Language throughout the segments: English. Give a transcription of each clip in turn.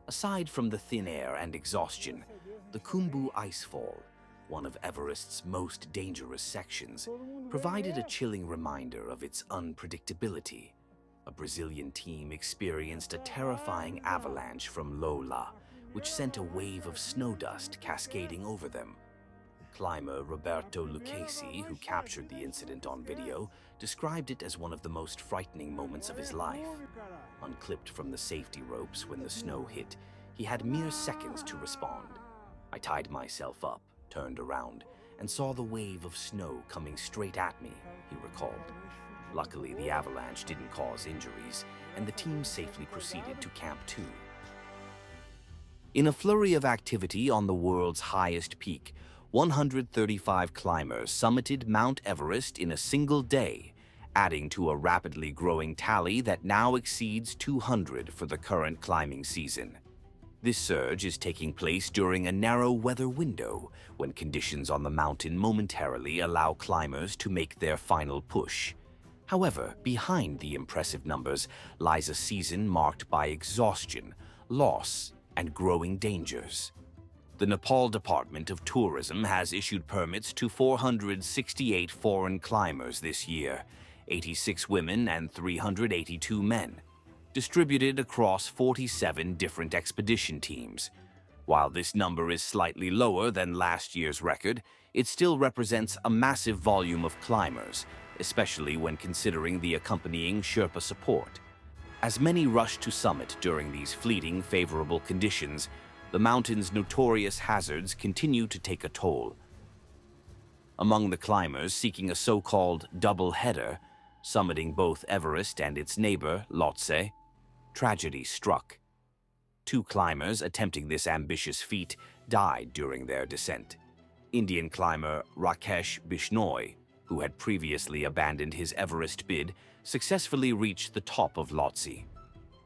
Aside from the thin air and exhaustion, the Khumbu Icefall, one of Everest's most dangerous sections, provided a chilling reminder of its unpredictability. A Brazilian team experienced a terrifying avalanche from Lola, which sent a wave of snow dust cascading over them. Climber Roberto Lucchesi, who captured the incident on video, described it as one of the most frightening moments of his life. Unclipped from the safety ropes when the snow hit, he had mere seconds to respond. I tied myself up, turned around, and saw the wave of snow coming straight at me, he recalled. Luckily, the avalanche didn't cause injuries, and the team safely proceeded to Camp 2. In a flurry of activity on the world's highest peak, 135 climbers summited Mount Everest in a single day, adding to a rapidly growing tally that now exceeds 200 for the current climbing season. This surge is taking place during a narrow weather window, when conditions on the mountain momentarily allow climbers to make their final push. However, behind the impressive numbers lies a season marked by exhaustion, loss, and growing dangers. The Nepal Department of Tourism has issued permits to 468 foreign climbers this year, 86 women and 382 men, distributed across 47 different expedition teams. While this number is slightly lower than last year's record, it still represents a massive volume of climbers, especially when considering the accompanying Sherpa support. As many rush to summit during these fleeting, favorable conditions, the mountain's notorious hazards continue to take a toll. Among the climbers seeking a so-called double header, summiting both Everest and its neighbor, Lhotse, tragedy struck. 2 climbers attempting this ambitious feat died during their descent. Indian climber Rakesh Bishnoi, who had previously abandoned his Everest bid, successfully reached the top of Lhotse.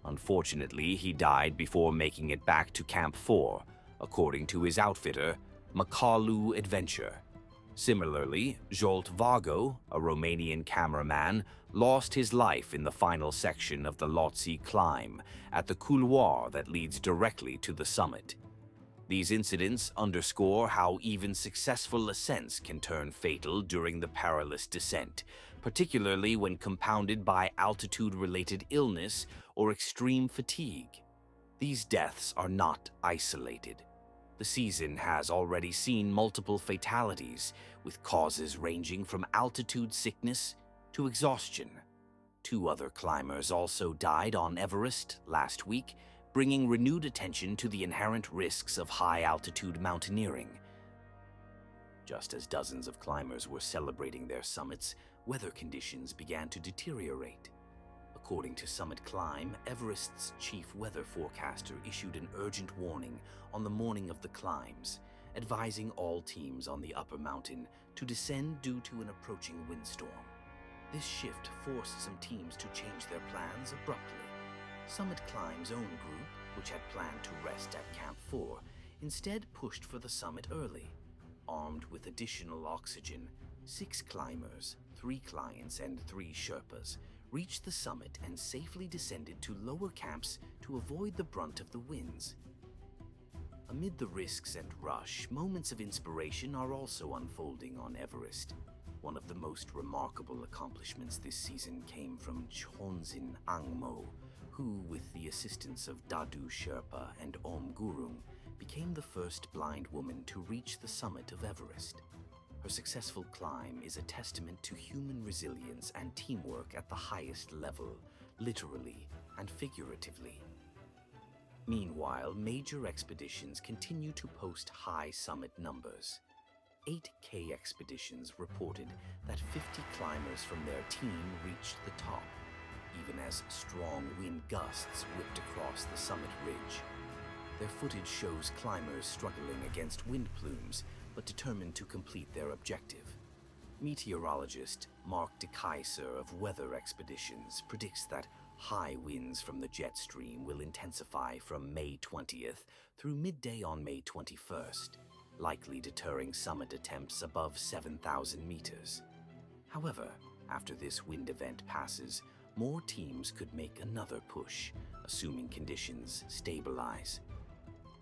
Unfortunately, he died before making it back to Camp 4, according to his outfitter, Makalu Adventure. Similarly, Zsolt Vargo, a Romanian cameraman, lost his life in the final section of the Lhotse climb at the couloir that leads directly to the summit. These incidents underscore how even successful ascents can turn fatal during the perilous descent, particularly when compounded by altitude-related illness or extreme fatigue. These deaths are not isolated. The season has already seen multiple fatalities, with causes ranging from altitude sickness to exhaustion. 2 other climbers also died on Everest last week, bringing renewed attention to the inherent risks of high-altitude mountaineering. Just as dozens of climbers were celebrating their summits, weather conditions began to deteriorate. According to Summit Climb, Everest's chief weather forecaster issued an urgent warning on the morning of the climbs, advising all teams on the upper mountain to descend due to an approaching windstorm. This shift forced some teams to change their plans abruptly. Summit Climb's own group, which had planned to rest at Camp 4, instead pushed for the summit early. Armed with additional oxygen, 6 climbers, 3 clients, and 3 Sherpas reached the summit and safely descended to lower camps to avoid the brunt of the winds. Amid the risks and rush, moments of inspiration are also unfolding on Everest. One of the most remarkable accomplishments this season came from Chonzin Angmo, who, with the assistance of Dadu Sherpa and Om Gurung, became the first blind woman to reach the summit of Everest. Her successful climb is a testament to human resilience and teamwork at the highest level, literally and figuratively. Meanwhile, major expeditions continue to post high summit numbers. 8K expeditions reported that 50 climbers from their team reached the top, even as strong wind gusts whipped across the summit ridge. Their footage shows climbers struggling against wind plumes, but determined to complete their objective. Meteorologist Mark de Keyser of Weather Expeditions predicts that high winds from the jet stream will intensify from May 20th through midday on May 21st, likely deterring summit attempts above 7,000 meters. However, after this wind event passes, more teams could make another push, assuming conditions stabilize.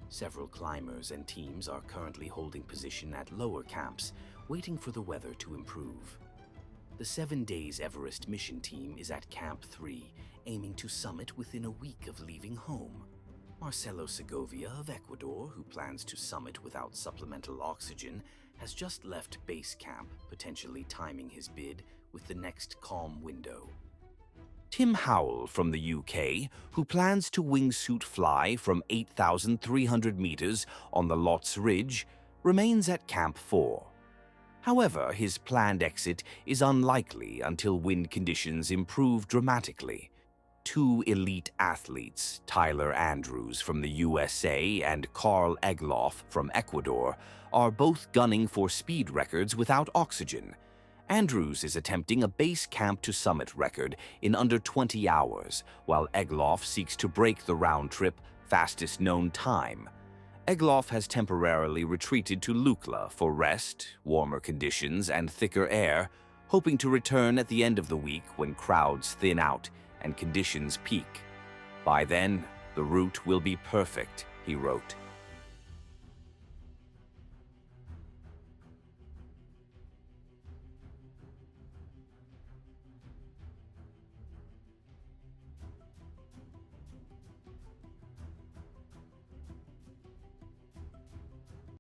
Several climbers and teams are currently holding position at lower camps, waiting for the weather to improve. The 7 Days Everest mission team is at Camp 3, aiming to summit within a week of leaving home. Marcelo Segovia of Ecuador, who plans to summit without supplemental oxygen, has just left base camp, potentially timing his bid with the next calm window. Tim Howell from the UK, who plans to wingsuit fly from 8,300 meters on the Lotz Ridge, remains at Camp 4. However, his planned exit is unlikely until wind conditions improve dramatically. Two elite athletes, Tyler Andrews from the USA and Carl Egloff from Ecuador, are both gunning for speed records without oxygen. Andrews is attempting a base camp to summit record in under 20 hours, while Egloff seeks to break the round-trip fastest known time. Egloff has temporarily retreated to Lukla for rest, warmer conditions, and thicker air, hoping to return at the end of the week when crowds thin out and conditions peak. By then, the route will be perfect, he wrote.